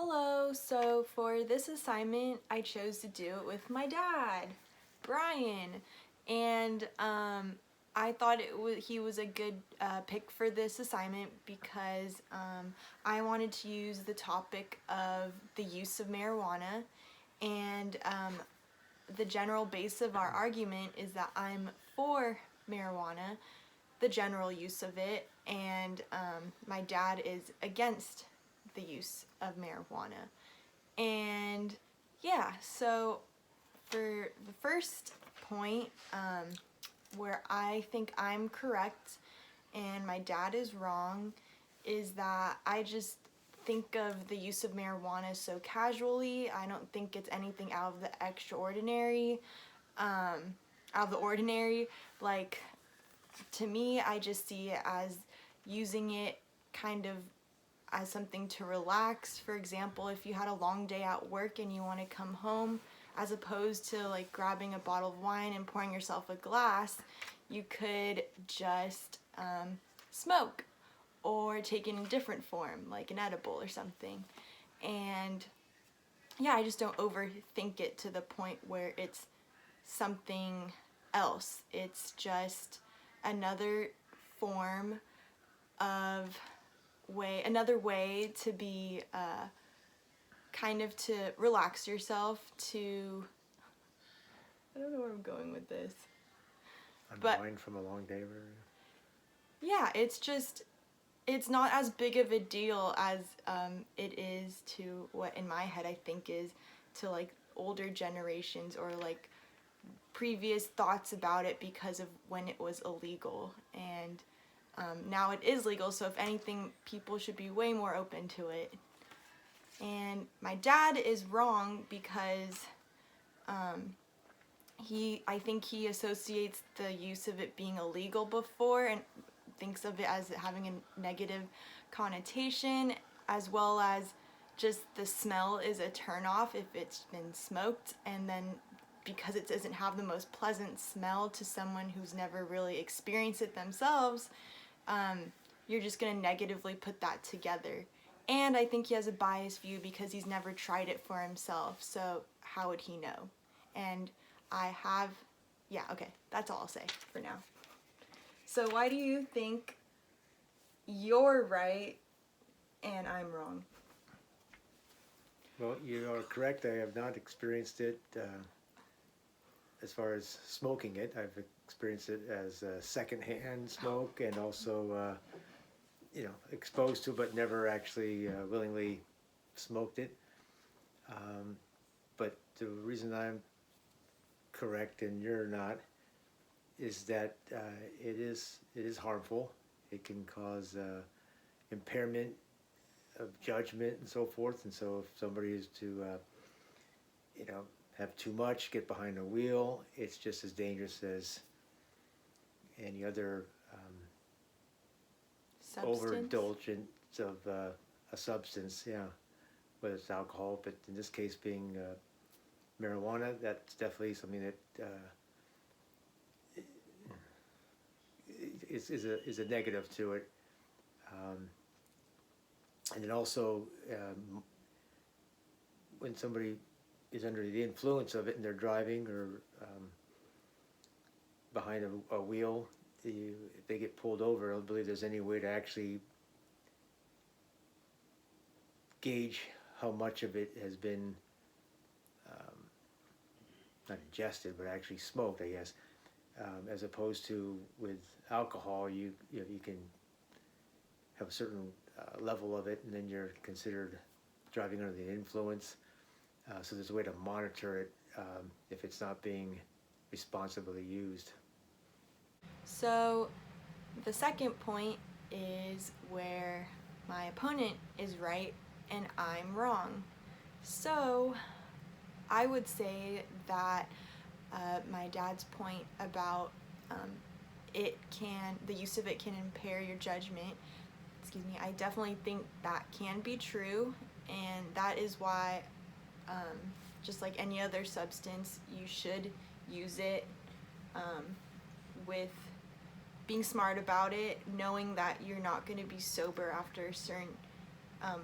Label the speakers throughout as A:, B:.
A: Hello, so for this assignment I chose to do it with my dad, Brian, and I thought he was a good pick for this assignment because I wanted to use the topic of the use of marijuana, and the general base of our argument is that I'm for marijuana, the general use of it, and my dad is against the use of marijuana. And yeah, so for the first point, where I think I'm correct and my dad is wrong, is that I just think of the use of marijuana so casually. I don't think it's anything out of the extraordinary, out of the ordinary. Like, to me, I just see it as using it kind of as something to relax. For example, if you had a long day at work and you want to come home, as opposed to like grabbing a bottle of wine and pouring yourself a glass, you could just smoke or take it in a different form, like an edible or something. And yeah, I just don't overthink it to the point where it's something else. It's just another form of another way to be kind of to relax yourself, to, I don't know where I'm going with this.
B: Unwind from a long day.
A: Yeah, it's not as big of a deal as it is to what in my head I think is to like older generations or like previous thoughts about it because of when it was illegal, and now it is legal, so if anything, people should be way more open to it. And my dad is wrong because I think he associates the use of it being illegal before and thinks of it as having a negative connotation, as well as just the smell is a turnoff if it's been smoked, and then because it doesn't have the most pleasant smell to someone who's never really experienced it themselves, you're just going to negatively put that together. And I think he has a biased view because he's never tried it for himself, so how would he know? And yeah, okay, that's all I'll say for now. So why do you think you're right and I'm wrong?
B: Well, you are correct. I have not experienced it as far as smoking it. I've experienced it as secondhand smoke and also, exposed to, but never actually willingly smoked it. But the reason I'm correct and you're not is that it is harmful. It can cause impairment of judgment and so forth. And so if somebody is to have too much, get behind a wheel, it's just as dangerous as any other overindulgence of a substance, whether it's alcohol, but in this case being marijuana, that's definitely something that is a negative to it. And then also, when somebody is under the influence of it and they're driving or behind a wheel, if they get pulled over, I don't believe there's any way to actually gauge how much of it has been not ingested, but actually smoked, I guess. As opposed to with alcohol, you can have a certain level of it, and then you're considered driving under the influence. So there's a way to monitor it if it's not being responsibly used.
A: So the second point is where my opponent is right and I'm wrong. So I would say that my dad's point about the use of it can impair your judgment, I definitely think that can be true, and that is why, just like any other substance, you should use it with being smart about it, knowing that you're not going to be sober after a certain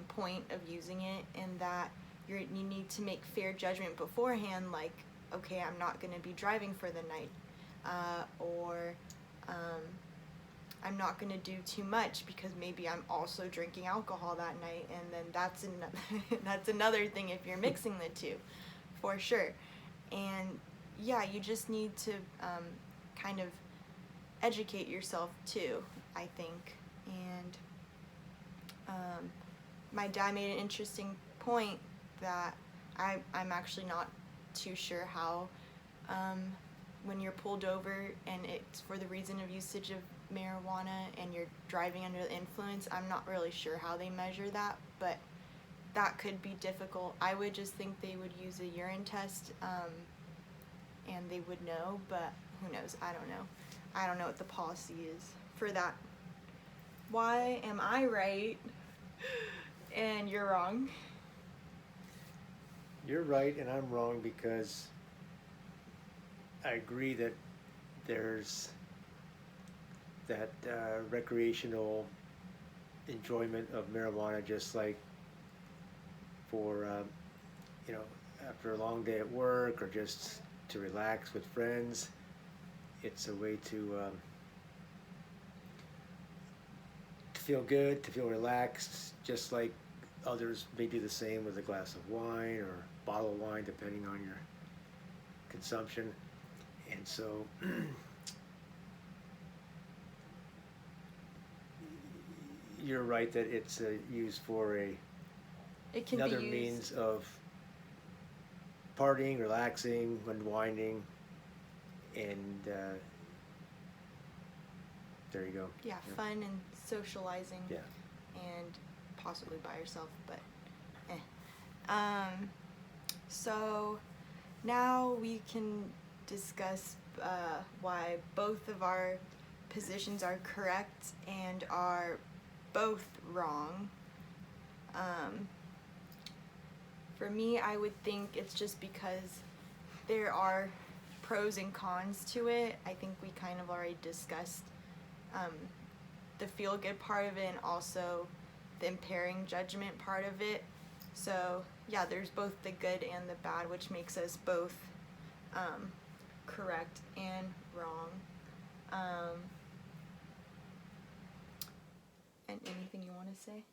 A: point of using it, and that you need to make fair judgment beforehand, like, okay, I'm not going to be driving for the night, or I'm not going to do too much because maybe I'm also drinking alcohol that night, and then that's another thing if you're mixing the two, for sure. And yeah, you just need to kind of educate yourself too, I think. And my dad made an interesting point that I'm actually not too sure how, when you're pulled over and it's for the reason of usage of marijuana and you're driving under the influence, I'm not really sure how they measure that, but that could be difficult. I would just think they would use a urine test, and they would know, but who knows? I don't know. I don't know what the policy is for that. Why am I right and you're wrong?
B: You're right and I'm wrong because I agree that there's that recreational enjoyment of marijuana, just like for after a long day at work or just to relax with friends. It's a way to feel good, to feel relaxed, just like others may do the same with a glass of wine or bottle of wine, depending on your consumption. And so you're right that it's used for
A: It can
B: another
A: be used,
B: means of partying, relaxing, unwinding, and there you go.
A: yeah, fun and socializing.
B: Yeah.
A: And possibly by yourself, but so now we can discuss why both of our positions are correct and are both wrong. For me, I would think it's just because there are pros and cons to it. I think we kind of already discussed the feel-good part of it and also the impairing judgment part of it. So yeah, there's both the good and the bad, which makes us both correct and wrong. And anything you want to say?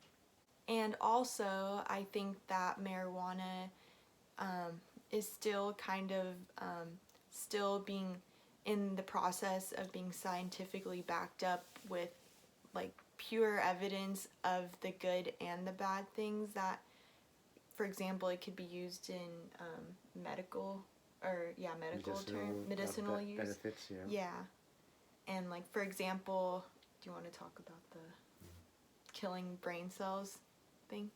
A: And also, I think that marijuana is still kind of still being in the process of being scientifically backed up with like pure evidence of the good and the bad things. That, for example, it could be used in medical medicinal use.
B: Benefits, yeah.
A: Yeah. And like, for example, do you want to talk about the killing brain cells thing?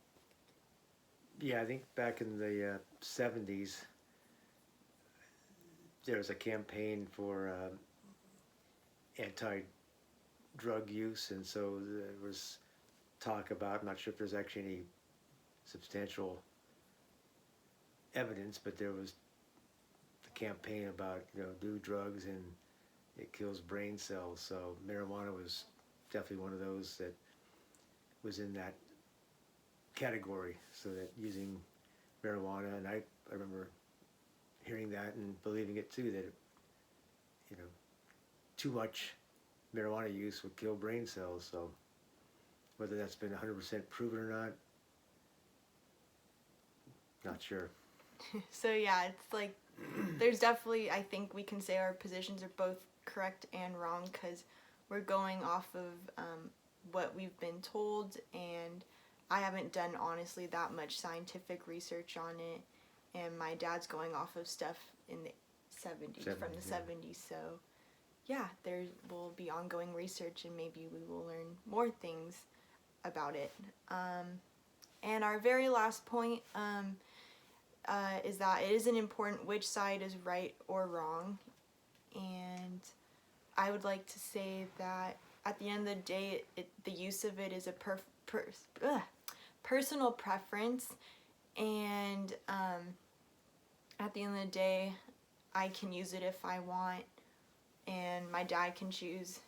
B: Yeah, I think back in the 70s, there was a campaign for anti-drug use, and so there was talk about, I'm not sure if there's actually any substantial evidence, but there was a campaign about, do drugs and it kills brain cells. So marijuana was definitely one of those that was in that category. So that using marijuana, and I remember hearing that and believing it too, that too much marijuana use would kill brain cells. So whether that's been 100% proven or not sure.
A: So yeah, it's like there's definitely, I think we can say our positions are both correct and wrong because we're going off of what we've been told, and I haven't done honestly that much scientific research on it, and my dad's going off of stuff in the 70s, from the 70s. So yeah, there will be ongoing research and maybe we will learn more things about it. And our very last point is that it isn't important which side is right or wrong. And I would like to say that at the end of the day, the use of it is a personal preference. And at the end of the day, I can use it if I want, and my dad can choose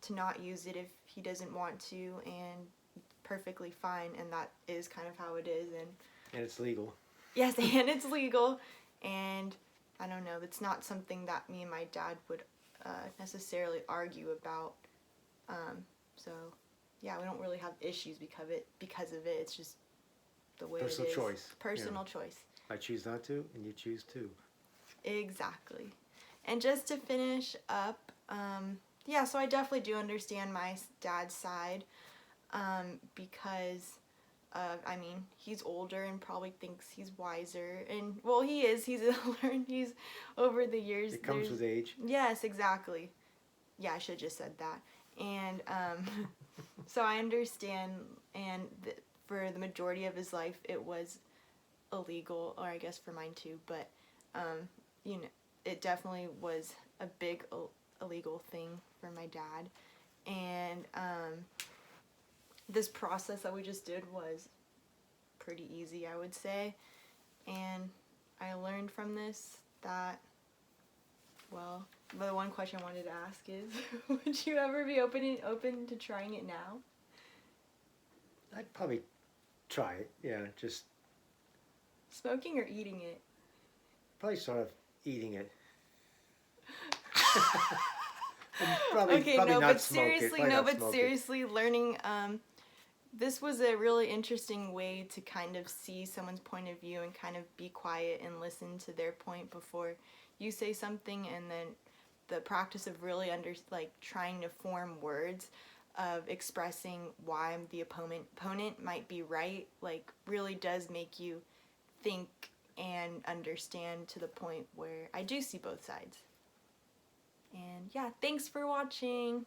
A: to not use it if he doesn't want to, and perfectly fine, and that is kind of how it is.
B: And it's legal.
A: Yes, and it's legal, and I don't know, it's not something that me and my dad would necessarily argue about. So yeah, we don't really have issues because of it. It's just the way
B: Personal
A: it is.
B: choice.
A: Personal choice.
B: I choose not to, and you choose to.
A: Exactly. And just to finish up, yeah, so I definitely do understand my dad's side, because I mean, he's older and probably thinks he's wiser, and well, he is. He's learned. He's over the years.
B: It comes with age.
A: Yes, exactly. Yeah, I should have just said that. And so I understand, and for the majority of his life, it was illegal, or I guess for mine too. But you know, it definitely was a big illegal thing for my dad, and this process that we just did was pretty easy, I would say. And I learned from this that, well, the one question I wanted to ask is, would you ever be open to trying it now?
B: I'd probably try it. Yeah, just
A: Smoking or eating it?
B: probably sort of eating it. Probably,
A: Okay,
B: probably
A: no,
B: not
A: but
B: smoke it.
A: seriously,
B: Probably
A: no,
B: not
A: but
B: smoke it.
A: seriously, learning, this was a really interesting way to kind of see someone's point of view and kind of be quiet and listen to their point before you say something, and then the practice of really trying to form words of expressing why the opponent might be right, like, really does make you think and understand to the point where I do see both sides. And yeah, thanks for watching.